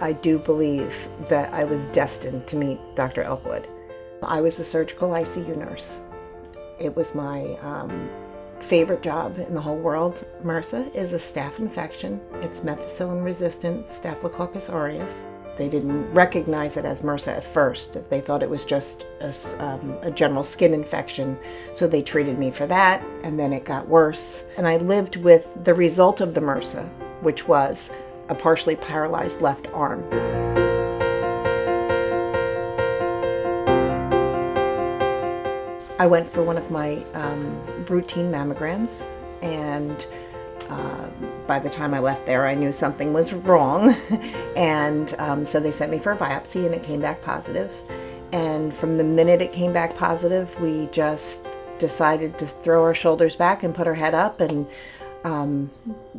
I do believe that I was destined to meet Dr. Elkwood. I was a surgical ICU nurse. It was my favorite job in the whole world. MRSA is a staph infection. It's methicillin-resistant Staphylococcus aureus. They didn't recognize it as MRSA at first. They thought it was just a general skin infection, so they treated me for that, and then it got worse. And I lived with the result of the MRSA, which was a partially paralyzed left arm. I went for one of my routine mammograms, and by the time I left there, I knew something was wrong. And so they sent me for a biopsy, and it came back positive. And from the minute it came back positive, we just decided to throw our shoulders back and put our head up, and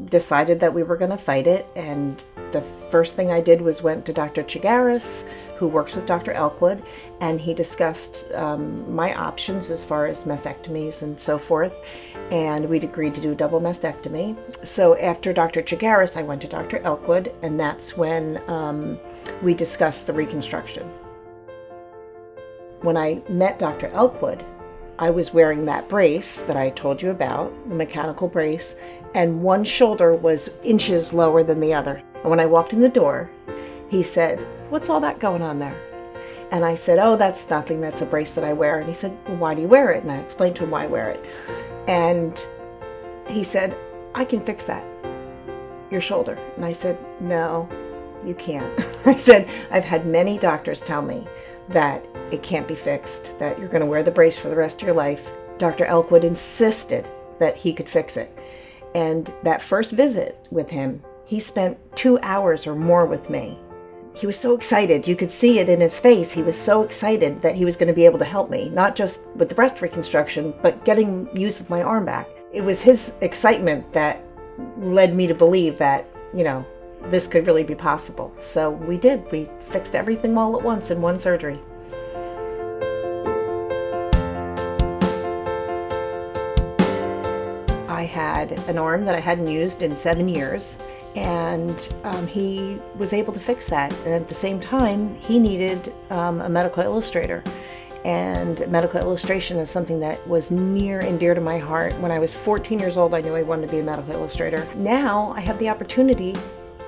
decided that we were going to fight it. And the first thing I did was went to Dr. Chigaris, who works with Dr. Elkwood, and he discussed my options as far as mastectomies and so forth, and we'd agreed to do a double mastectomy. So after Dr. Chigaris, I went to Dr. Elkwood, and that's when we discussed the reconstruction. When I met Dr. Elkwood, I was wearing that brace that I told you about, the mechanical brace, and one shoulder was inches lower than the other. And when I walked in the door, he said, "What's all that going on there?" And I said, "Oh, that's nothing. That's a brace that I wear." And he said, "Well, why do you wear it?" And I explained to him why I wear it. And he said, "I can fix that, your shoulder." And I said, "No, you can't." I said, "I've had many doctors tell me that it can't be fixed, that you're going to wear the brace for the rest of your life." Dr. Elkwood insisted that he could fix it. And that first visit with him, he spent 2 hours or more with me. He was so excited. You could see it in his face. He was so excited that he was going to be able to help me, not just with the breast reconstruction, but getting use of my arm back. It was his excitement that led me to believe that, you know, this could really be possible. So we did. We fixed everything all at once in one surgery. I had an arm that I hadn't used in 7 years, and he was able to fix that. And at the same time, he needed a medical illustrator. And medical illustration is something that was near and dear to my heart. When I was 14 years old, I knew I wanted to be a medical illustrator. Now I have the opportunity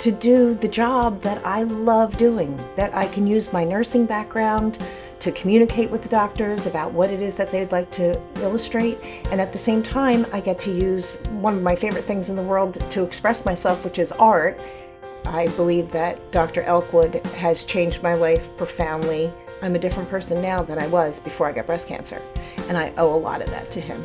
to do the job that I love doing, that I can use my nursing background to communicate with the doctors about what it is that they'd like to illustrate. And at the same time, I get to use one of my favorite things in the world to express myself, which is art. I believe that Dr. Elkwood has changed my life profoundly. I'm a different person now than I was before I got breast cancer, and I owe a lot of that to him.